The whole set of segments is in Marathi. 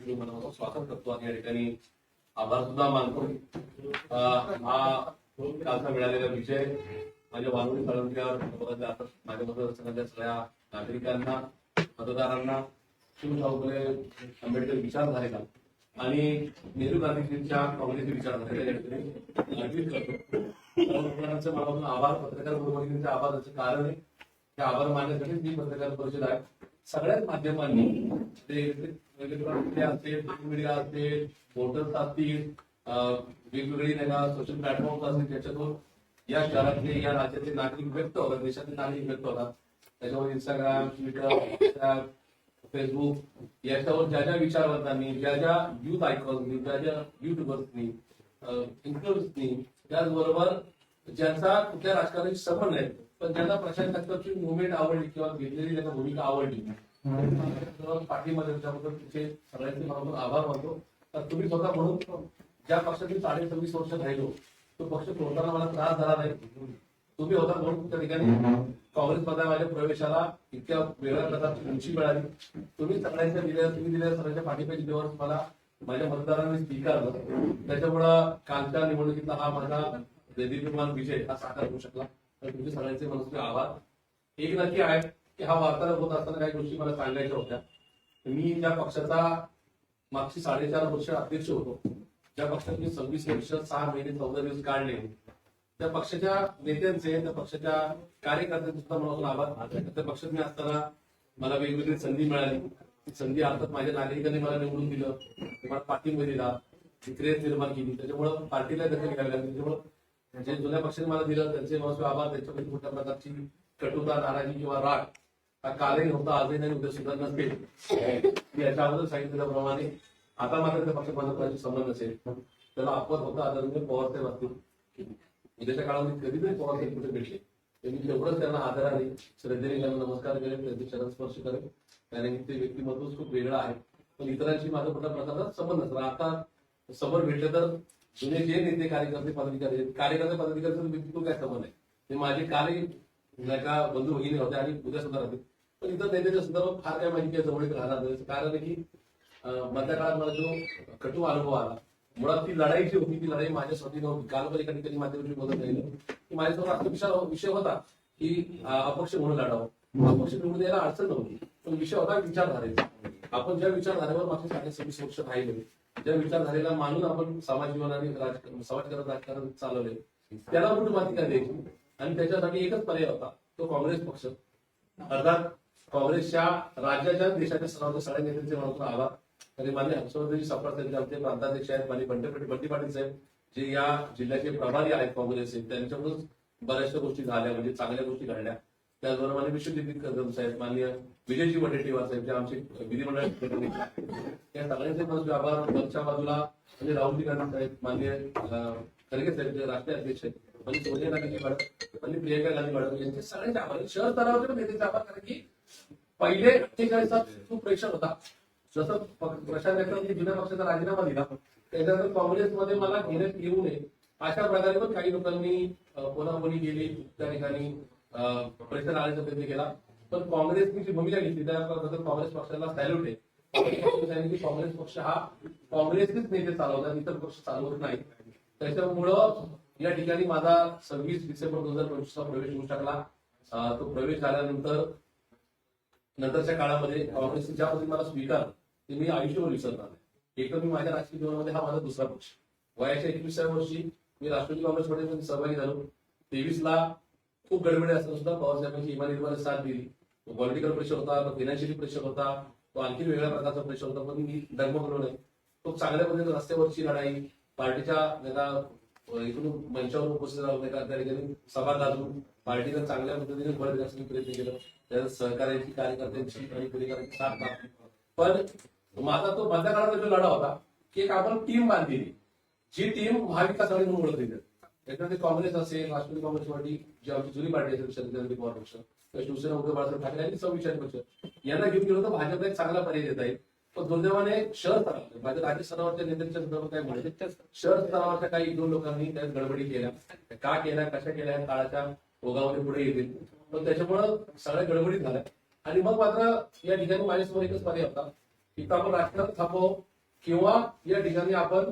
मी मनापासून स्वागत करतो आणि या ठिकाणी आभार सुद्धा मानतो. हा कालचा मिळालेला विजय माझ्या वानवडी तालुक्यावर माझ्या मतदारसंघातल्या सगळ्या नागरिकांना, मतदारांना शिवशाहू फुले आंबेडकर विचारधारेला आणि नेहरू गांधीजींच्या काँग्रेसची विचारधारेला या ठिकाणी अर्पित करतो. मनापासून आभार. पत्रकार बंधूंचे आभार. त्याचं कारण आहे हे आभार मानण्यासाठी मी पत्रकार परिषद आहे. सगळ्याच माध्यमांनी ते असतील, मीडिया असतील, वोटर्स असतील, वेगवेगळी सोशल प्लॅटफॉर्म असतील, त्याच्यातून या शहरातले, या राज्यातले नागरिक व्यक्त होतात, देशातले नागरिक व्यक्त होतात. त्याच्यावर इंस्टाग्राम, ट्विटर, फेसबुक याच्यावर ज्या ज्या विचारवंतांनी, ज्या ज्या युथ आयकॉन्सनी, ज्या ज्या युट्यूबर्सनी, इन्फ्लुएन्सनी, त्याचबरोबर ज्यांचा कुठल्या राजकारणाशी संबंध नाही पण ज्यांना प्रशांत ठाकरेंची मुवमेंट आवडली किंवा घेतलेली त्यांना भूमिका आवडली, पाठीमध्ये त्याबद्दल तिचे सगळ्यांचे मला आभार मानतो. तर तुम्ही स्वतः म्हणून ज्या पक्षातील 26.5 वर्ष राहिलो तो पक्ष सोडताना मला त्रास झाला नाही. तुम्ही होता म्हणून त्या ठिकाणी काँग्रेसमध्ये माझ्या प्रवेशाला इतक्या वेगळ्या प्रकारची उंची मिळाली. तुम्ही सगळ्यांच्या तुम्ही दिलेल्या सगळ्यांच्या पाठीपाठी दिल्यावर मला माझ्या मतदारांनी स्वीकारलं. त्याच्यामुळं कालच्या निवडणुकीतला हा माझा देदीप्यमान विजय हा साकार होऊ शकला. तर तुमचे सगळ्यांचे मनस्वी आभार. एक नक्की आहे की हा वार्तालाप होत असताना काही गोष्टी मला सांगायच्या होत्या. मी ज्या पक्षाचा मागची 4.5 वर्ष अध्यक्ष होतो, ज्या पक्षात मी 26 वर्ष 6 महिने 14 दिवस काढले, त्या पक्षाच्या नेत्यांचे, त्या पक्षाच्या कार्यकर्त्यांचे सुद्धा मला आभार. त्या पक्षात मी असताना मला वेगवेगळी संधी मिळाली. ती संधी अर्थात माझ्या नागरिकांनी मला निवडून दिलं, मला पाठिंबा दिला, क्रेज निर्माण केली. त्याच्यामुळं पार्टीला दखल घ्यावी लागली. त्याच्यामुळं जे जुन्या पक्षाने मला दिलं त्यांचे मनस्वी आभार. त्यांच्यामध्ये कुठल्या प्रकारची कटुता, नाराजी किंवा राग हा कालही नव्हता, आजही नाही, उद्या सुद्धा नसेल. याच्या अगोदर सांगितल्याप्रमाणे आता मात्र त्या पक्षात माझा संबंध नसेल. त्याला अपवाद होता आदरणीय पवार साहेब असतील. उद्याच्या काळामध्ये कधीतरी पवार साहेब कुठे भेटले त्यांनी तेवढंच त्यांना आदराने श्रद्धेने त्यांना नमस्कार करेल, त्यांचे चरण स्पर्श करेल. कारण ते व्यक्तिमत्व खूप वेगळं आहे. पण इतरांशी माझा कुठल्या प्रकारचा संबंध नसला. आता समोर भेटले तर जुने जे नेते, कार्यकर्ते, पदाधिकारी पदाधिकाऱ्यांचं व्यक्तित्व काय संबंध आहे ते माझे कालही का बंधू भगिनी होते आणि उद्या सुद्धा राहते. पण इतर नेत्याच्या संदर्भात फार काय माहिती जवळ राहणार नाही. कारण आहे की मधल्या काळात मला जो कटू अनुभव आला, मुळात ती लढाई जी होती ती लढाई माझ्यासाठी नव्हती. कालपरीकडे कधी माध्यमाची मदत नाही की माझ्यासमोर असा विषय होता की अपक्ष म्हणून लढावं. अपक्ष निवडून द्यायला अडचण नव्हती, पण विषय होता विचारधारेचा. आपण ज्या विचारधारेवर मागच्या 26 वर्ष राहिले, ज्या विचारधारेला मानून आपण समाज जीवन आणि समाजकारण राजकारण चालवले, त्याला कुठे माती काय द्यायची. आणि त्याच्यासाठी एकच पर्याय होता, तो काँग्रेस पक्ष. अर्थात काँग्रेसच्या राज्याच्या, देशाच्या सगळ्या नेत्यांचे मला आभार. आणि मान्य हर्षवर्धनजी सपकाळ साहेब आमचे प्रांताध्यक्ष आहेत, मान्य बंटी पाटील साहेब जे या जिल्ह्याचे प्रभारी आहेत काँग्रेसचे, त्यांच्याकडून बऱ्याचशा गोष्टी झाल्या, म्हणजे चांगल्या गोष्टी घडल्या. त्याचबरोबर मान्य विश्वजित कदम साहेब, मान्य विजयजी वडेट्टीवार साहेब जे आमचे विधिमंडळाचे त्या सगळ्यांचे मनस्वी आभार. वरच्या बाजूला म्हणजे राहुलजी गांधी साहेब, मान्य खरगे साहेब जे राष्ट्रीय अध्यक्ष आहेत, म्हणजे सोनिया गांधी मॅडम, म्हणजे प्रियंका गांधी मॅडम, यांचे सगळ्यांचे आभार. शहर स्तरावरच्या नेत्यांचे आभार. कारण की पहिले 48 तास खूप प्रेशर होता. जसं प्रशांत ठाकरेंनी जुन्या पक्षाचा राजीनामा दिला, त्याच्यानंतर काँग्रेसमध्ये मला घेण्यात येऊ नये अशा प्रकारे पण काही लोकांनी कोणाकोणी गेली, त्या ठिकाणी प्रेशर आणायचा प्रयत्न केला. पण काँग्रेसनी जी भूमिका घेतली त्याबद्दल काँग्रेस पक्षाला सॅल्यूट आहे. काँग्रेस पक्ष हा काँग्रेसचेच नेते चालवतात, इतर पक्ष चालवत नाही. त्याच्यामुळं या ठिकाणी माझा 26 डिसेंबर 2025 चा प्रवेश होऊ शकला. तो प्रवेश झाल्यानंतर नंतरच्या काळामध्ये काँग्रेसने ज्या पद्धतीने मला स्वीकारलं ते मी आयुष्यभर विसरणार नाही. एक तर मी माझ्या राजकीय जीवनामध्ये हा माझा दुसरा पक्ष. वयाच्या 21व्या वर्षी मी राष्ट्रवादी काँग्रेसमध्ये सहभागी झालो. 23 ला खूप गडबडी असताना सुद्धा पवारसाहेबांची इमानदारीने साथ दिली. पॉलिटिकल प्रेशर होता, फायनान्शियली प्रेशर होता, तो आणखी वेगळ्या प्रकारचा प्रेशर होता, पण मी डगमगलो नाही. खूप चांगल्या पद्धतीने रस्त्यावरची लढाई, पार्टीच्या इकडून मंचावर उपस्थित राहून त्या ठिकाणी सभा गाजून पार्टीला चांगल्या पद्धतीने बळ देण्यासाठी प्रयत्न केला. त्यात सहकार्याची, कार्यकर्त्यांची आणि पुढेकरांची साथ लागली. पण माझा तो मधल्या काळाचा जो लढा होता की एक आपण टीम बांधलेली, जी टीम महाविकास आघाडी म्हणून ओळखली जाते. त्याच्यामध्ये काँग्रेस असेल, राष्ट्रवादी काँग्रेस पार्टी जी आमची जुनी पार्टी असेल, शरद पवार पक्ष, शिवसेना, उद्धव बाळासाहेब ठाकरे आणि संविचारी पक्ष यांना घेऊन गेलो तर भाजपला एक चांगला पर्याय देता येईल. पण दुर्दैवाने शहर स्तरावर माझ्या राज्य स्तरावरच्या नेत्यांच्या संदर्भात काय म्हणाले, शहर स्तरावरच्या काही दोन लोकांनी त्यात गडबडी केल्या. का केल्या, कशा केल्या, काळाच्या ओघामध्ये पुढे येतील. पण त्याच्यामुळं सगळ्या गडबडीत झाल्या. आणि मग मात्र या ठिकाणी माझ्यासमोर एकच पर्याय होता की आपण राजकारण थांबव किंवा या ठिकाणी आपण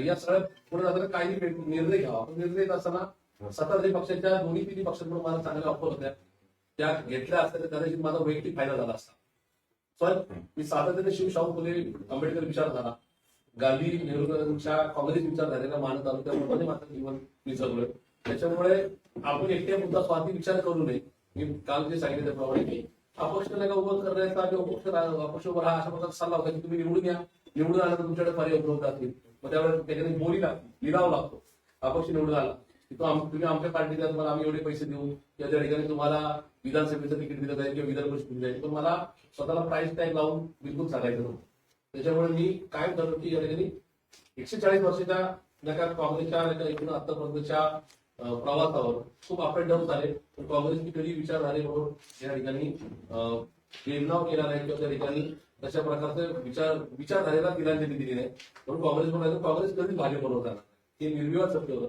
या सगळ्या पुढे जाताना काही निर्णय घ्यावा. आपण निर्णय घेत असताना सत्ताधारी पक्षाच्या दोन्ही तिन्ही पक्षांकडून मला चांगल्या ऑफर होत्या, त्या घेतल्या असत्या तर कदाचित माझा वैयक्तिक फायदा झाला असता. पण मी सातत्याने शाहू फुले आंबेडकर विचारधारा, गांधी नेहरूंच्या काँग्रेस विचारधारेला मानत आलो, त्यामुळे माझं जीवन मी जगलोय. त्याच्यामुळे आपण एकट्या मुद्दा स्वार्थी विचार करू नये. मी काल जे सांगितलं त्याप्रमाणे की अपक्ष नका उभं करण्याचा किंवा अपक्ष उभं राहा अशा प्रकारचा सल्ला होता की तुम्ही निवडून या, निवडून आल्यानंतर तुमच्याकडे पर्याय उपलब्ध असतील, मग त्यावेळेस त्याच्याने बोली लागते, लिलाव लागतो. अपक्ष निवडून आला तुम्ही आमच्या पार्टीला तुम्हाला आम्ही एवढे पैसे देऊ, या त्या ठिकाणी तुम्हाला विधानसभेचं तिकीट दिलं जाईल किंवा विधान परिषद दिली जाईल, पण मला स्वतःला प्राइस टॅग लावून बिलकुल सांगायचं नव्हतं. त्याच्यामुळे मी काय करतो की या ठिकाणी 140 वर्षाच्या नका काँग्रेसच्या नका एकूण आतापर्यंतच्या प्रवासावर खूप अप अँड डाऊन झाले, पण काँग्रेसची कधी विचारधारेबरोबर या ठिकाणी भेदभाव केला नाही किंवा त्या ठिकाणी तशा प्रकारचं विचारधारेला तिलांजली दिली नाही. म्हणून काँग्रेस कधीच भाजपबरोबर जाणार हे निर्विवाद सत्य होतं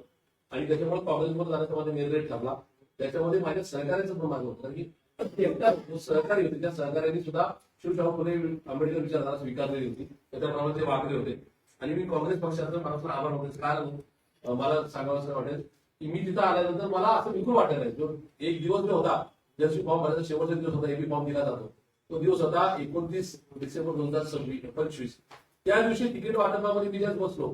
आणि त्याच्यामुळे काँग्रेसबरोबर जाण्याचा माझा निर्णय ठरला. त्याच्यामध्ये माझ्या सहकार्याचं पण मागं होतं, कारण की एकटा सहकारी होते, त्या सहकार्याने सुद्धा शाहू फुले आंबेडकर विचारधारा स्वीकारलेली होती, त्याच्याप्रमाणे ते वागले होते. आणि मी काँग्रेस पक्षाचं मनापासून आभार मानतो. कारण मला सांगावं असं वाटेल की मी तिथं आल्यानंतर मला असं बिलकुल वाटत नाही. जो एक दिवस जो होता, जर्सी फॉर्म भरायचा शेवटचा दिवस होता, एपी फॉर्म दिला जातो, तो दिवस होता 29 डिसेंबर 2025. त्या दिवशी तिकीट वाटपामध्ये मी ज्यात बसलो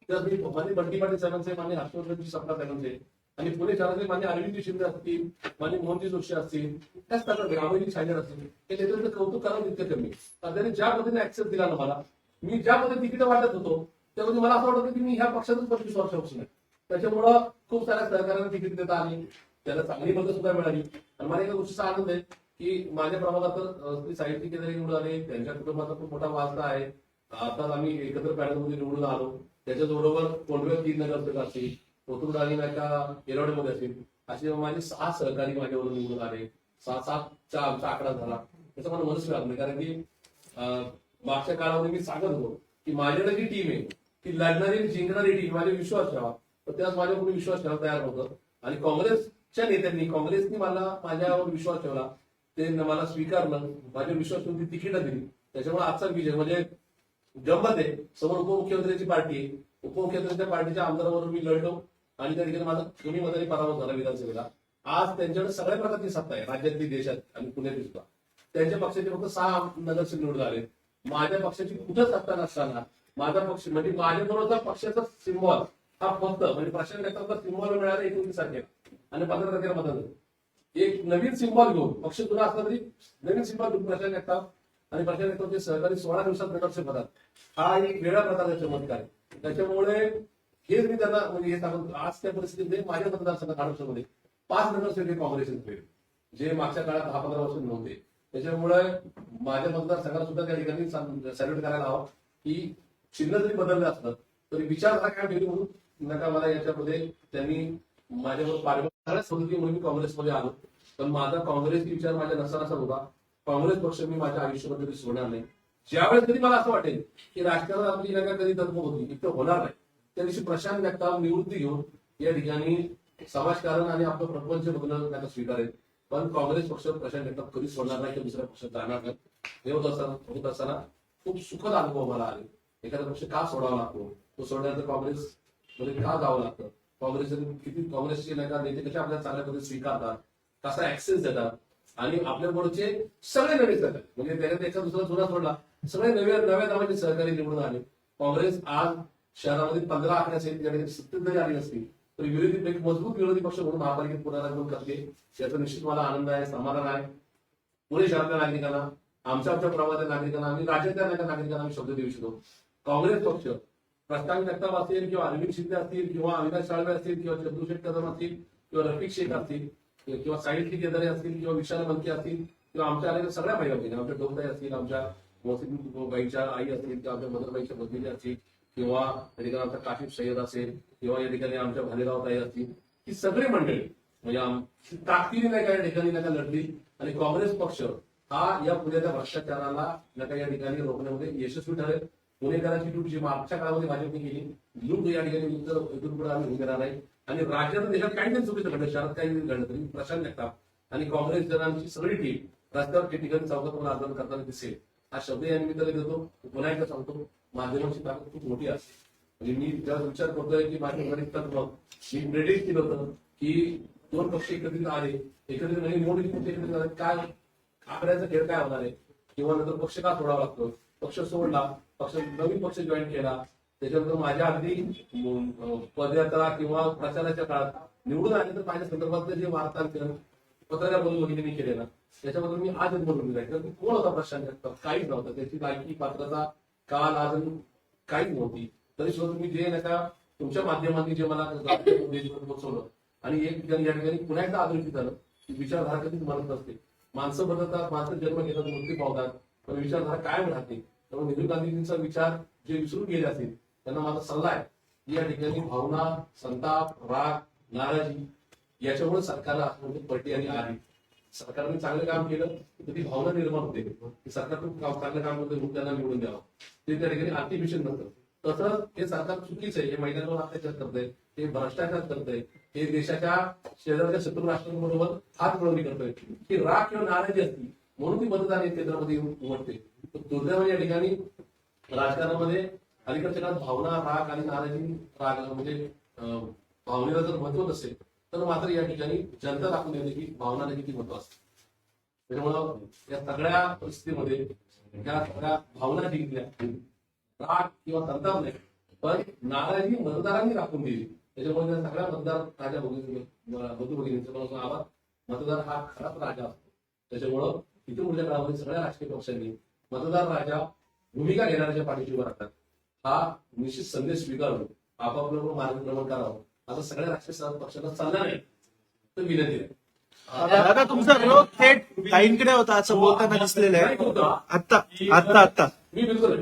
तर मी मान्य बंटी पाटील साहेबांचे, मान्य हर्षवर्धनजी सपना साहेबांचे आणि पुणे शहरातले मान्य अरविंद शिंदे असतील, मान्य मोहनजी जोशी असतील, त्याच प्रकारे रामोजी छायनर असतील, हे त्याच्यानंतर कौतुक करावं इतकं कमी. त्यांनी ज्या पद्धतीने ऍक्सेस दिला ना मला, मी ज्या पद्धतीने तिकीट वाटत होतो त्यामध्ये मला असं वाटतं की मी ह्या पक्षातच 25 वर्षापासून आहे. त्याच्यामुळं खूप साऱ्या सहकार्याने तिकीट देता आली, त्याला चांगली मदत सुद्धा मिळाली. आणि मला एका गोष्टीचा आनंद आहे की माझ्या प्रमाणात तर साहित्य केंद्र निवडून आले, त्यांच्या कुटुंबाचा खूप मोठा वारसा आहे. आता आम्ही एकत्र पॅनलमध्ये निवडून आलो. त्याच्याबरोबर कोंडवे 3 नगरसेवक असतील, कोथरूड आणि नाका येरवडेमध्ये असतील, असे माझे 6 सहकारी माझ्यावरून निवडून आले. 6-7चा आमचा आकडा झाला. त्याचं मला मनस्वी लागलं, कारण की मागच्या काळामध्ये मी सांगत होतो की माझ्याकडे जी टीम आहे ती लढणारी जिंकणारी टीम, माझे विश्वास ठेवा, तर त्याच माझ्या कोणी विश्वास ठेवायला तयार नव्हतं. आणि काँग्रेसच्या नेत्यांनी, काँग्रेसनी माझ्यावर विश्वास ठेवला, ते मला स्वीकारलं, माझ्यावर विश्वास ठेवून ती तिकीटं दिली. त्याच्यामुळे आजचा विजय म्हणजे गंमत आहे. समोर उपमुख्यमंत्र्यांची पार्टी आहे, उपमुख्यमंत्र्यांच्या पार्टीच्या आमदारावरून मी लढलो आणि त्या ठिकाणी माझा कमी मताने पराभव झाला विधानसभेला. आज त्यांच्याकडे सगळ्या प्रकारची सत्ता आहे राज्यातली, देशात आणि पुण्यातली सुद्धा. त्यांच्या पक्षाचे फक्त 6 नगरसेवक निवडून आले. माझ्या पक्षाची कुठं सत्ता नसताना माझा पक्ष म्हणजे माझ्याबरोबरचा पक्षाचा सिम्बॉल हा फक्त म्हणजे प्रशांत नेतृत्वाचा सिम्बॉल मिळाला 29 तारखेला आणि 15 तारखेला मतदान. एक नवीन सिम्बॉल घेऊन पक्ष तुला असला तरी नवीन सिम्बॉल घेऊन प्रशांत नेतृत्व आणि प्रशांत नेतृत्वाचे सहकारी 16 दिवसात नगरसेवक होतात. हा एक वेगळा प्रकारचा चमत्कार आहे. त्याच्यामुळे हेच मी त्यांना म्हणजे हे सांगतो, आज त्या परिस्थितीमध्ये माझ्या मतदारसंघात महाराष्ट्रामध्ये 5 नगरसेवक काँग्रेसचे, जे मागच्या काळात 10-15 वर्ष नव्हते. त्याच्यामुळे माझ्या मतदारसंघाला सुद्धा त्या ठिकाणी सॅल्यूट करायला हवं की चिन्ह जरी बदललं असलं तरी विचारधारा काय वेगळी म्हणून नका मला याच्यामध्ये त्यांनी माझ्यावर पाठबळ होती म्हणून मी काँग्रेसमध्ये आलो. पण माझा काँग्रेसची विचार माझ्या नसा होता. काँग्रेस पक्ष मी माझ्या आयुष्यामध्ये कधी सोडणार नाही. ज्यावेळेस कधी मला असं वाटेल की राजकारणात आपली नका कधी तत्व होती, इतकं होणार नाही, त्या दिवशी प्रशांत जगताप निवृत्ती घेऊन या ठिकाणी समाजकारण आणि आपलं प्रपंच बदलणं त्यांना स्वीकारेल. पण काँग्रेस पक्ष प्रशांत जगताप कधीच सोडणार नाही किंवा दुसऱ्या पक्षात जाणार नाही. हे होत असताना खूप सुखद अनुभव मला आले. एखादा पक्ष का सोडावा लागतो, तो सोडण्यानंतर काँग्रेस मध्ये का जावं लागतं, काँग्रेसचे नेते कसे आपल्याला चांगल्या पद्धतीने स्वीकारतात, कसा ऍक्सेस देतात आणि आपल्याबरोबरचे सगळे नवे सहकारी म्हणजे त्याच्यात एका दुसरा जुना सोडला सगळे नव्या नावाचे सहकारी निवडून आले. काँग्रेस आज शहरामध्ये 15 आकड्याचे सत्तेत जरी आली नसती तर एक मजबूत विरोधी पक्ष म्हणून महापालिकेत पुनरागमन करते. याचा निश्चित मला आनंद आहे, समाधान आहे. पुणे शहरातल्या नागरिकांना, आमच्या प्रभागातल्या नागरिकांना आणि राज्यातल्या नागरिकांना आम्ही शब्द देऊ इच्छितो. काँग्रेस पक्ष प्रस्तावित जगताप असतील किंवा अरविंद शिंदे असतील किंवा अविनाश साळवे असतील किंवा चंद्रशेखर कदम असतील किंवा रफिक शेख असतील किंवा साहित्य केदारे असतील किंवा विशाल मनके असतील किंवा आमच्या आलेल्या सगळ्या महिला बहिणी, आमच्या डोकताई असतील, आमच्या मोहसिन बाईच्या आई असतील किंवा आमच्या मदरबाईच्या भगिनी असतील किंवा या ठिकाणी आमचा काशिफ सय्यद असेल किंवा या ठिकाणी आमच्या भालेराव ताई असतील, ही सगळी मंडळी म्हणजे ताकदीने नाही का या ठिकाणी नाही का लढली आणि काँग्रेस पक्ष हा या पुण्याच्या भ्रष्टाचाराला नका या ठिकाणी रोखण्यामध्ये यशस्वी ठरेल. पुणेकरांची लूट जी मागच्या काळामध्ये भाजपने केली लूट या ठिकाणी इथून पुढे आम्ही घेणार नाही. आणि राज्यात देशात काहीतरी चुकीचं घडलं, शहरात काही घडलं तरी प्रशांत जगताप आणि काँग्रेस जनांची सगळी टीम रस्त्यावर ठिकाणी चौकात आंदोलन करताना दिसेल. हा शब्द या निमित्ताने देतो. पुन्हा एकदा सांगतो, माध्यमांची ताकद खूप मोठी असते. म्हणजे मी ज्यावेळेस विचार करतोय की माझ्या गणितात मग मी प्रेडिक्ट केलं होतं की 2 पक्ष एकत्रित आले, एकत्रित म्हणजे निवडणुकीत एकत्रित आले, काय आकड्याचा खेळ काय होणार आहे, किंवा नंतर पक्ष का सोडावा लागतो, पक्ष सोडला, नवीन पक्ष जॉईन केला, त्याच्यानंतर माझ्या अगदी पदयात्रा किंवा प्रचाराच्या काळात निवडून आले तर माझ्या संदर्भातलं जे वार्तांकन पत्रकार म्हणून वगैरे मी केले ना, त्याच्याबद्दल मी आजच बोलून जाईल. कारण कोण होता प्रशांत जगताप? काहीच नव्हतं. त्याची लायकी पात्रता काल आज काहीच नव्हती. तरी सुद्धा तुम्ही जे नाही का तुमच्या माध्यमांनी जे मला पोहोचवलं आणि एक ठिकाणी या ठिकाणी पुन्हा एकदा अधोरेखित झालं की विचारधारा कधीच म्हणत नसते. माणसं बदलतात, माणसं जन्म घेतात, मृत्यू पावतात, पण विचारधारा कायम राहते. त्यामुळे नेहरू गांधीजींचा विचार जे विसरून गेले असतील त्यांना माझा सल्ला आहे की या ठिकाणी भावना, संताप, राग, नाराजी याच्यामुळे सरकारला पडली आणि आली. सरकारने चांगलं काम केलं तर ती भावना निर्माण होते की सरकार खूप चांगलं काम करतं म्हणून त्यांना निवडून द्यावं. ते त्या ठिकाणी आर्टिफिशियल नसतं. तसंच हे सरकार चुकीचं आहे, हे महिलांवर अत्याचार करतंय, हे भ्रष्टाचार करतंय, हे देशाच्या शेजारच्या शत्रू राष्ट्रांबरोबर हात मिळवणी करतोय. ही राग किंवा नाराजी असती म्हणून ती मतदान केंद्रामध्ये येऊन उमटते. दुर्दैवाने या ठिकाणी राजकारणामध्ये अलीकडच्या काळात भावना, राग आणि नाराजी, राग म्हणजे भावनेला जर महत्व नसेल तर मात्र या ठिकाणी जनता दाखवून देते की भावनाला किती महत्व असते. त्याच्यामुळं या सगळ्या परिस्थितीमध्ये या सगळ्या भावना जिंकल्या, राग किंवा संताप नाही पण नाराजी मतदारांनी दाखवून दिली. त्याच्यामुळे त्या सगळ्या मतदार राजा बघू भगिनींचा आवाज, मतदार हा खराच राजा असतो. त्याच्यामुळं इथून पुढच्या काळामध्ये सगळ्या राजकीय पक्षांनी मतदार राजा भूमिका घेणाऱ्याच्या पाठीशी उभं राहतात. हा निश्चित संदेश स्वीकारून आपापलं मार्गक्रमण करावं आता सगळ्या राजकीय पक्षांना चालणार नाही तर विनंती आहे. दादा तुमचा विरोध थेट ताईंकडे होता असं बोलताना दिसलेलं आहे. आता मी बिलकुल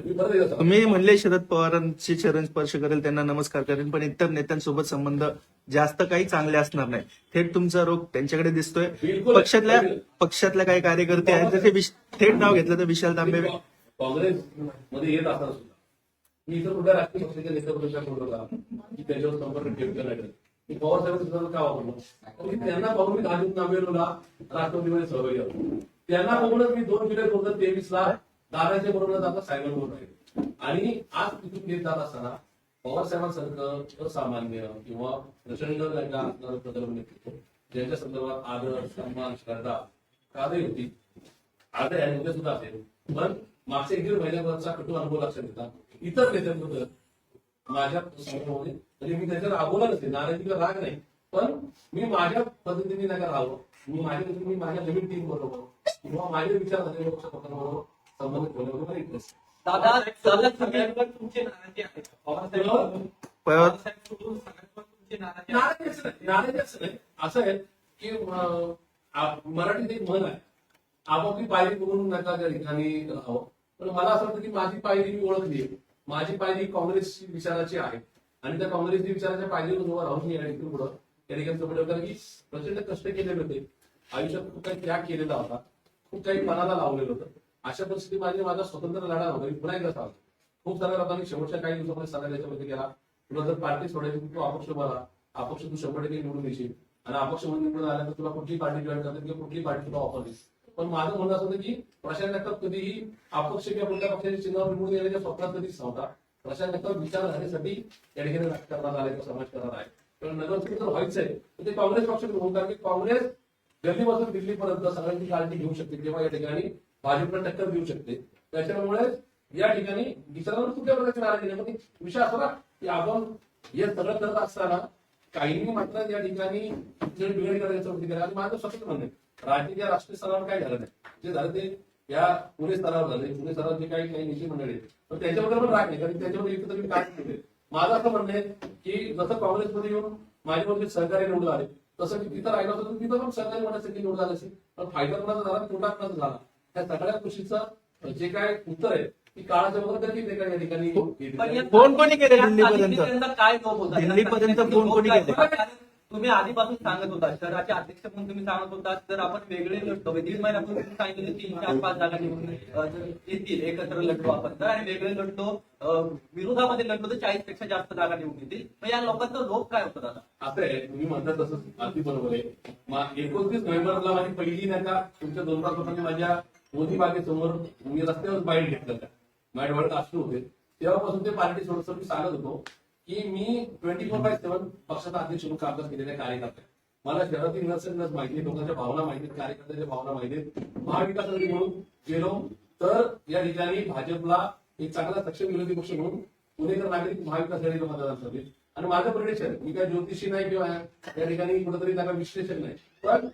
तुम्ही म्हणले शरद पवारांची चरण स्पर्श करेल, त्यांना नमस्कार करेल, पण इतर नेत्यांसोबत संबंध जास्त काही चांगले असणार नाही. थेट तुमचा रोग त्यांच्याकडे दिसतोय. पक्षातल्या काही कार्यकर्ते आहेत जसे थेट नाव घेतलं तर विशाल तांबे काँग्रेस मध्ये येत असताना सुद्धा मी इतर कुठल्या राजकीय पक्षाच्या नेत्याबद्दल बोलतो की त्याच्यावर संपर्क ठेवतो नाही. मी पवार साहेब सुद्धा का वापरलो त्यांना पाहून मी भाजप नामेरोला राष्ट्रवादीमध्ये सहभागी झालो. त्यांना बघूनच मी 2 जुलै 2023 दादाच्या बरोबर जाता सायबरवर राहिले. आणि आज तिथून घेत जात असताना पवार साहेबांसारखं असामान्य किंवा प्रचंड असणारं प्रधान नेतृत्व ज्यांच्या संदर्भात आदर, सन्मान, श्रद्धा कादही होती, आता या उद्या सुद्धा असेल. पण मागच्या 1-1.5 महिन्यावरचा कटू अनुभव लक्षात घेता इतर नेत्यांबद्दल माझ्या समोर म्हणजे मी त्याच्यावर राबवला नसेल, नाराजी किंवा राग नाही, पण मी माझ्या पद्धतीने नाही का राहावं, मी माझ्या नवीन टीम बरोबर किंवा माझे विचार झालेल्या पक्षाबरोबर संबंध ठेवण्यावर मला इंटरेस्ट. दादा सगळ्यांवर तुमची नाराजी आहे. नाराजी असं नाही, असं आहे की मराठीत एक म्हण आहे, आपापली पायरी करून नका त्या ठिकाणी राहावं. पण मला असं वाटतं की माझी पायरी मी ओळखली आहे. माझी पायरी काँग्रेसची विचाराची आहे आणि त्या काँग्रेसची विचाराच्या पायरीवर उभं राहून मी या ठिकाणी पुढं या ठिकाणी समोर, कारण की प्रचंड कष्ट केलेले होते, आयुष्यात खूप काही त्याग केलेला होता, खूप काही मनाला लावलेलं होतं. अशा परिस्थितीमध्ये माझा स्वतंत्र लढा होता. मी पुन्हा एकदा सांगतो, खूप साऱ्या लोकांनी शेवटच्या काही दिवसामध्ये सगळ्या याच्यामध्ये केला, तुला जर पार्टी सोडायची तू अपक्ष बरा, अपक्ष तू 100% निवडून येशील आणि अपक्ष म्हणून निवडून आल्यानंतर तुला कुठली पार्टी जॉईन करते किंवा कुठली पार्टी तुला ऑफर देईल. पण माझं म्हणणं असं होतं की प्रशांत जगताप कधीही अपक्ष किंवा कोणत्या पक्षाच्या चिन्हावर निवडून येण्याच्या स्वप्नात कधीच नव्हता. प्रशांत जगताप विचारधारेसाठी या ठिकाणी राजकारणात आले किंवा समाज करणार आहे. पण नगरसेवक जर व्हायचंय तर ते काँग्रेस पक्षाकडे होऊन, कारण की काँग्रेस दिल्लीपासून दिल्लीपर्यंत सगळ्यांची काळजी घेऊ शकते किंवा या ठिकाणी भाजपला टक्कर देऊ शकते. त्याच्यामुळे या ठिकाणी विचारांवर कुठल्या प्रकारची नाराजी नाही. पण विषय असा ना की आपण हे सगळं करत असताना काहींनी मात्र या ठिकाणी बिघाडी करायचं केलं. आणि माझं स्वतःच म्हणणं आहे, राजकीय राष्ट्रीय स्तरावर काय झालं नाही, जे झालं ते या पुणे स्तरावर झाले. पुणे स्तरावर जे काही नेते मंडळी पण त्याच्याबद्दल पण राग नाही, कारण त्याच्यामध्ये एकत्र मी काय केले. माझं असं म्हणणं आहे की जसं काँग्रेसमध्ये येऊन माझ्यामध्ये सहकारी निवडून आले तसं मी तिथं राहिलं होतं तिथं पण सहकारी होण्यासाठी निवडून आले असेल. पण फायदा कोणाचा झाला, तोटा कोणाचा झाला, त्या सगळ्या गोष्टीचं जे काय उत्तर आहे ती काळाच्या बरोबर या ठिकाणी फोन कोणी केले दिल्लीपर्यंत? काय लोक होता दिल्लीपर्यंत फोन कोणी केले? तुम्ही आधीपासून सांगत होता, शहराचे अध्यक्ष म्हणून तुम्ही सांगत होता, जर आपण वेगळे लढतो 1.5 महिन्यापूर्वी तुम्ही सांगितलं 3-4-5 जागा निवडून येतील, एकत्र लढतो आपण तर, आणि वेगळे लढतो विरोधामध्ये लढलो तर 40 पेक्षा जास्त जागा निवडून येतील. मग या लोकांचा लोक काय होतं दादा? असं आहे, तुम्ही म्हणता तसं अगदी बरोबर आहे. 29 नोव्हेंबरला माझी पहिली नाही का तुमच्या 2 तास लोकांनी माझ्या मोदी बागेसमोर मी रस्त्यावर बाईट घेतलं त्या माझ्या डोळ्यात अश्रू होते. तेव्हापासून ते पार्टी सोडून मी सांगत होतो की मी 24/7 पक्षाचा अध्यक्ष म्हणून कामकाज केलेल्या कार्यकर्ते. मला शहरातील नस माहिती, लोकांच्या भावना माहिती, कार्यकर्त्यांच्या भावना माहिती. महाविकास आघाडी म्हणून गेलो तर या ठिकाणी भाजपला एक चांगला सक्षम विरोधी पक्ष म्हणून पुणेकर नागरिक महाविकास आघाडीला मतदान करतील. आणि माझं प्रेडिक्शन, मी काय ज्योतिषी नाही किंवा या ठिकाणी कुठेतरी त्याला विश्लेषण नाही, पण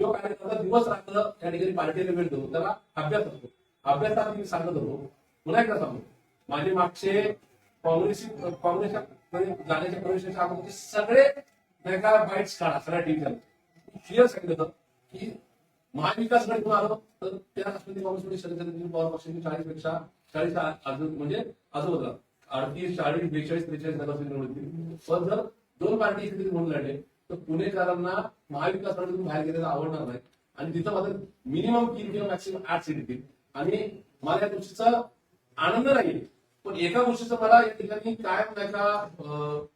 जो कार्यकर्ता दिवस रात्र या ठिकाणी पार्टीला वेळ देतो त्याला अभ्यास असतो. अभ्यासात मी सांगत होतो, पुन्हा एकदा सांगतो, माझे मागचे काँग्रेसच्या जाण्याच्या प्रवेशाच्या अगोदरचे सगळे नाही का बाईट्स काढा, सगळ्या टीव्हीला क्लिअर सांगितलं होतं की महाविकास आघाडीतून आलो तर त्या राष्ट्रवादी काँग्रेसमध्ये शरद पवार पक्षाची 40 अजून म्हणजे असं होतं 38, 40, 42, 43 नगरसेवक निवडतील. पण जर दोन पार्टी एकत्रित म्हणून लढले तर पुणेकरांना महाविकास आघाडीतून बाहेर गेलेलं आवडणार नाही आणि तिथं मात्र मिनिमम 3 किंवा मॅक्सिमम 8 सीट येतील. आणि मला या गोष्टीचा आनंद नाही, पण एका गोष्टीचं मला या ठिकाणी कायम नाही का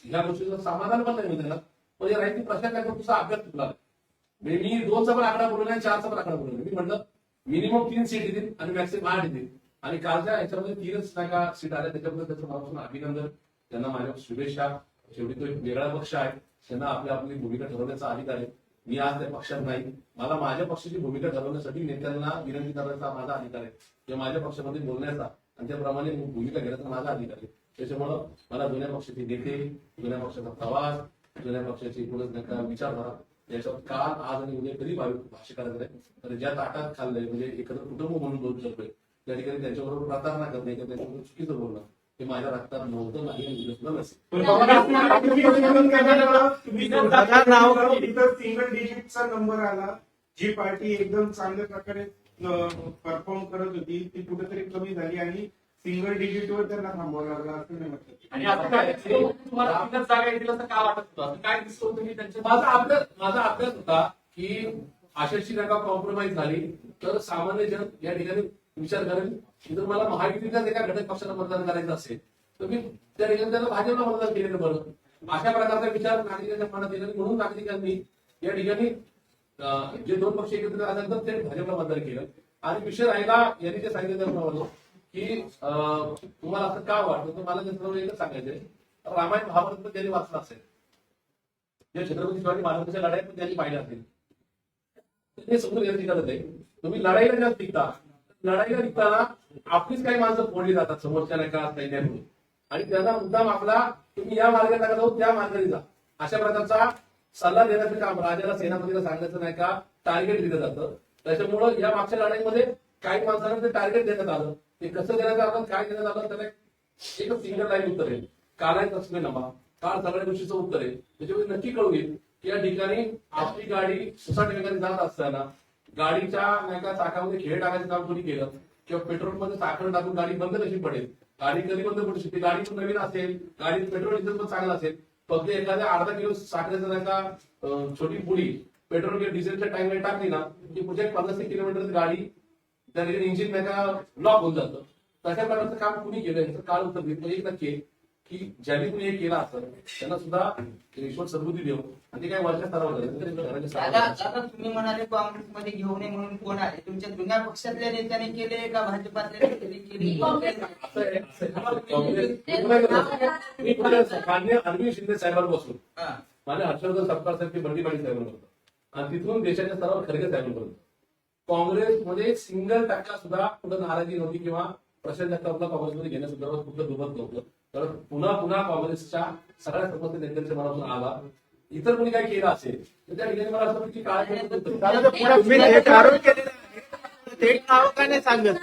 या गोष्टीचं समाधान पण नाही मिळालं. पण या राहिली प्रश्न काय तुझा अभ्यास चुकला. मी 2चा पण आकडा बोललो नाही, 4चा पण आकडा बोललो नाही. मी म्हटलं मिनिमम 3 सीट येतील आणि मॅक्सिमम 8 येतील. आणि कालच्या याच्यामध्ये 3च नाही का सीट आल्या, त्याच्याबद्दल त्याचं मनापासून अभिनंदन, त्यांना माझ्या शुभेच्छा. शेवटी तो एक वेगळा पक्ष आहे, त्यांना आपली भूमिका ठरवण्याचा अधिकार आहे. मी आज त्या पक्षात नाही, मला माझ्या पक्षाची भूमिका ठरवण्यासाठी नेत्यांना विनंती करण्याचा माझा अधिकार आहे किंवा माझ्या पक्षामध्ये बोलण्याचा आणि त्याप्रमाणे भूमिका घेण्याचा माझा अधिकार आहे. त्याच्यामुळं मला जुन्या पक्षाचे नेते, जुन्या पक्षाचा प्रवास, जुन्या पक्षाची एकूणच विचारधारा याच्यावर काल, आज आणि उद्या कधी भाष्य करायचं नाही. तर ज्या ताटात खाल्लंय म्हणजे एकत्र कुटुंब म्हणून बोलू शकतोय त्या ठिकाणी त्यांच्याबरोबर प्रतारणा करणे किंवा त्यांच्याबरोबर चुकीचं बोलणं हे माझ्या रक्तात नव्हतं नाही आणि सुद्धा नसेल. तिथं सिंगल डिजिटचा नंबर आला. जी पार्टी एकदम चांगल्या प्रकारे परफॉर्म करत होती ती कुठेतरी कमी झाली आणि सिंगल डिजिटवर त्यांना थांबवावं लागलं असं नाही वाटत. आणि आता काय तुम्हाला तिथंच जागा येतील असं का वाटत होतं? असं काय दिसतो तुम्ही त्यांच्या माझा अभ्यास होता की अशाची नका कॉम्प्रोमाइज झाली तर सामान्य जन या ठिकाणी विचार करेल. जर मला महायुतीच्याच एका घटक पक्षाला मतदान करायचं असेल तर मी त्या ठिकाणी त्यांना भाजपला मतदान केलेलं बरं. अशा प्रकारचा विचार नागरिकांच्या मनात येईल म्हणून नागरिकांनी या ठिकाणी जे दोन पक्ष एकत्र आल्यानंतर त्यांनी भाजपला मतदान केलं. आणि विषय राहिला यांनी जे सांगितलं त्याप्रमाणे की तुम्हाला असं का वाटतं, तर मला त्याच्यावर एकच सांगायचंय, रामायण महाभारत पण त्यांनी वाचलं असेल, जे छत्रपती शिवाजी महाराजांच्या लढाई पण त्यांनी पाहिल्या असेल. ते समजून घेण्याची गरज आहे. तुम्ही लढाईला जेव्हा निघता, लढाईला निघताना आपलीच काही माणसं फोडली जातात समोरच्या एका सैन्याकडून आणि त्यांना मुद्दाम आपला तुम्ही या मार्गाने नका जाऊ त्या मार्गाने जा अशा प्रकारचा सल्ला देण्याचं काम राजाला, सेनापतीला सांगायचं नाही का टार्गेट दिलं जातं. त्याच्यामुळं या मागच्या लढाईमध्ये काही माणसांना ते टार्गेट देण्यात आलं. ते कसं देण्यात आलं, काय देण्यात आलं, त्याला एक सिंगल लाईन उत्तर आहे. काल आहे तसं नमा काल सगळ्या गोष्टीचं उत्तर आहे. त्याच्यामध्ये नक्की कळून येईल की या ठिकाणी आपली गाडी सोसायटी ठिकाणी जात असताना गाडीच्या नाही का चाकामध्ये खेळ टाकायचं काम कोणी केलं किंवा पेट्रोलमध्ये साखर टाकून गाडी बंद कशी पडेल, गाडी कधी बंद पडू शकते, गाडी पण नवीन असेल, गाडीत पेट्रोल डिझेल पण चांगलं असेल, फक्त एखाद्या अर्धा किलो साखरेचं नाही का छोटी पुडी पेट्रोल किंवा डिझेलच्या टाइमला टाकली ना की पुढच्या 50 किलोमीटर गाडी त्या ठिकाणी इंजिन नाही का ब्लॉक होऊन जातं. तशा प्रकारचं काम कुणी केलं याचं काळ उत्तर देत एक नक्की आहे की ज्यांनी कुणी हे केलं असेल त्यांना सुद्धा ईश्वर सद्बुद्धी देऊ. आणि ते काय वरच्या स्तरावर झालं दादा तुम्ही म्हणाले काँग्रेसमध्ये घेऊ नये म्हणून कोण आहे? तुमच्या जुन्या पक्षातल्या नेत्याने केले का भाजपातल्या नेत्याने केले? मान्य अरविंद शिंदे साहेबांवर बसून मान्य हर्षवर्धन सपकाळ साहेब बंडी पाटील साहेबांवर होतं आणि तिथून देशाच्या स्तरावर खडगे साहेबांवर. काँग्रेसमध्ये सिंगल टक्का सुद्धा कुठं नाराजी नव्हती किंवा प्रशांत जगतापला काँग्रेसमध्ये घेण्यासंदर्भात कुठलं दुमत नव्हतं. तर पुन्हा काँग्रेसच्या सगळ्या समस्या नेत्यांच्या मनातून आला. इतर कोणी काही केलं असेल तर त्या ठिकाणी मला असं की काय तुम्ही थेट आरोप केलेला आहे, थेट नाव का नाही सांगत?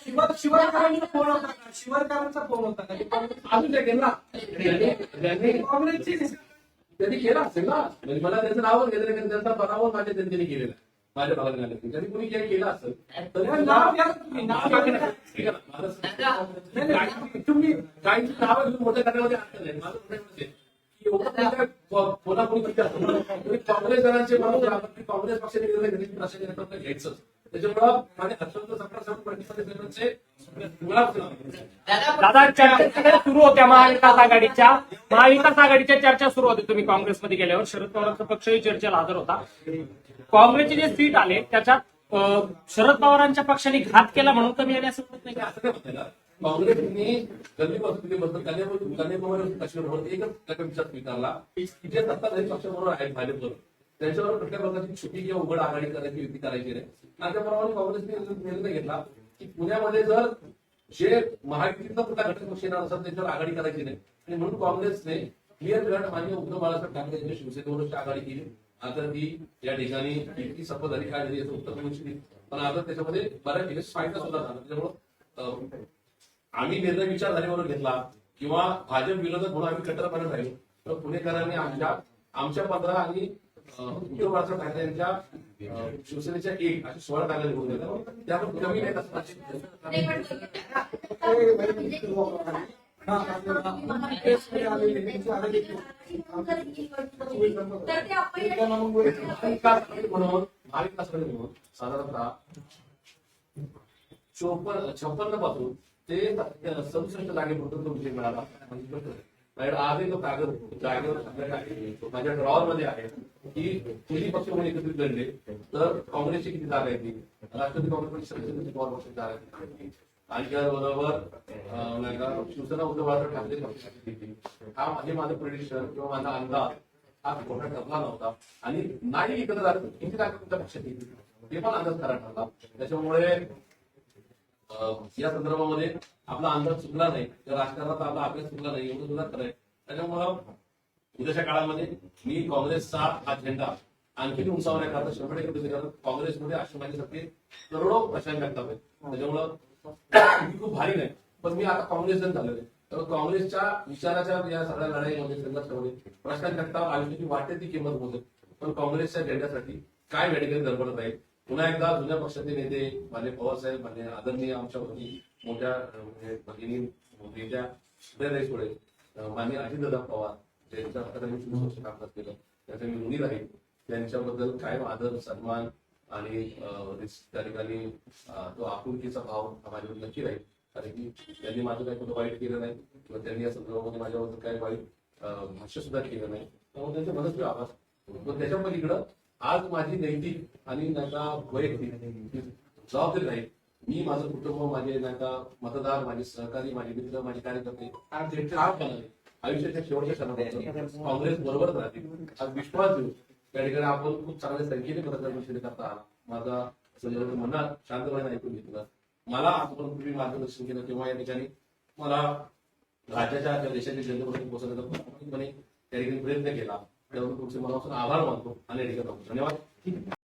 शिवरकरांचा फोन होता का? शिवरकरांचा फोन होता का? असू शकेल ना, काँग्रेसची त्यांनी केलं असेल ना. म्हणजे मला त्याचं नावच घेतलं नाही, त्यांचा पराभव माझ्या त्यांनी केलेला आहे माझ्या भागात घालण्यासाठी. जरी कुणी काही केलं असेल तरी नाव घ्या तुम्ही, नाव घ्या. तुम्ही काही नावं घेऊन मोठ्या करण्यामध्ये अर्थ नाही. माझं म्हणणं की कोणाकोणी काँग्रेस जणांचे म्हणून काँग्रेस पक्षाने निर्णय घेण्याची प्रशासन घ्यायचं. त्याच्यामुळं माझे हर्षवर्धन सपकाळ दादा चर्चा सुरू होत्या महाविकास आघाडीच्या चर्चा सुरू होती. तुम्ही काँग्रेसमध्ये गेल्यावर शरद पवारांचा पक्षही चर्चेला हजर होता. काँग्रेसचे जे सीट आले त्याच्यात शरद पवारांच्या पक्षाने घात केला म्हणून कमी आले असं म्हणत नाही का? असं काय म्हणताय ना, काँग्रेसने गल्लीपासून कन्याकुमारी काश्मीरवर एकच प्रकार विचार स्वीकारला की जे सत्ताधारी पक्षाबरोबर आहेत भाजपबरोबर त्यांच्यावर कुठल्या प्रकारची छुपी किंवा उघड आघाडी करायची युती करायची नाही. आणि त्याप्रमाणे काँग्रेसने निर्णय घेतला की पुण्यामध्ये जर जे महायुतीतला कुठला घटक पक्ष येणार असेल त्याच्यावर आघाडी करायची नाही. आणि म्हणून काँग्रेसने क्लिअर कट माननीय उद्धव बाळासाहेब ठाकरे यांच्या शिवसेनेवरच आघाडी केली. आता ती या ठिकाणी इतकी सफल झाली काय झाली याचं उत्तर पण निश्चित नाही. पण आता त्याच्यामध्ये बऱ्यापैकी फायदा सुद्धा झाला. त्याच्यामुळं आम्ही निर्णय विचारधारेवर घेतला किंवा भाजप विरोधात म्हणून आम्ही कट्टरपणे राहिलो तर पुणेकरांनी आमच्या 15 आणि उद्धव बाळासाहेब ठाकरे यांच्या शिवसेनेच्या 1 अशी 16 जागा निवडून दिल्या. त्यावर कमी नाही म्हणून म्हणून साधारणतः 56 पासून ते 67 जागेपर्यंत तो विजय मिळाला. आजही तो कागद जागेवर माझ्या ड्रॉवर मध्ये आहे की तिन्ही पक्ष म्हणून एकत्रित लढले तर काँग्रेसची किती जागा आहे ती राष्ट्रवादी काँग्रेस पक्षाची जागा आहे आणि त्याबरोबर शिवसेना उद्धव बाळासाहेब ठाकरे पक्षाची हा हे माझं प्रेडिक्शन किंवा माझा अंदाज हा खोटा ठरला नव्हता. आणि नाही एकत्र झालं किती जागा तुमच्या पक्षात येतील ते पण अंदाज खरा ठरला. त्याच्यामुळे या संदर्भामध्ये आपला अंदाज चुकला नाही, राजकारणात आपला अभ्यास चुकला नाही एवढं सुद्धा खरं आहे. त्याच्यामुळं उद्याच्या काळामध्ये मी काँग्रेसचा हा झेंडा आणखी उंचावण्याकरता 100% काँग्रेसमध्ये अशी माझ्यासारखे करोडो प्रशांत व्यक्त आहेत. त्याच्यामुळं मी खूप भारी नाही पण मी आता काँग्रेसजन झालेलो आहे. तर काँग्रेसच्या विचाराच्या या सगळ्या लढाईमध्ये संघर्षामध्ये प्रशांत जगताप आयुष्याची वाटते ती किंमत मोजत पण काँग्रेसच्या झेंड्यासाठी काय वेळेकडे धडपडत आहे. पुन्हा एकदा जुन्या पक्षाचे नेते मान्य पवार साहेब मान्य आदरणीय आमच्यावरती मोठ्या भगिनी नेत्या सुप्रियाताई सुळे मान्य अजितदादा पवार ज्यांच्या हाताने 20 वर्ष काम केलं त्याचे मी ऋणी राहील. त्यांच्याबद्दल कायम आदर सन्मान आणि त्या ठिकाणी तो आपुलकीचा भाव हा माझ्यावर नक्की राहील. कारण की त्यांनी माझं काही कुठं वाईट केलं नाही किंवा त्यांनी या संदर्भामध्ये माझ्याबद्दल काही वाईट भाष्य सुद्धा केलं नाही. त्यामुळे त्यांचे मनस्वी आभार. पण त्याच्या पलीकडं आज माझी नैतिक आणि नाका वैयक्तिक जबाबदारी राहील. मी माझं कुटुंब माझे नाका मतदार माझे सहकारी माझे मित्र माझे कार्यकर्ते आयुष्याच्या शेवटच्या क्षणापर्यंत काँग्रेस बरोबरच राहतील हा विश्वास देऊ. त्या ठिकाणी आपण खूप चांगल्या संख्येने मतदार करता माझा मनात शांतपणे ऐकून घेतलं. मला आजपर्यंत तुम्ही मार्गदर्शन केलं तेव्हा या ठिकाणी मला राज्याच्या देशाच्या जनतेपर्यंत पोहोचण्याचा त्या ठिकाणी प्रयत्न केला. त्यामुळे तुमचे मनापासून आभार मानतो आणि या ठिकाणी धन्यवाद.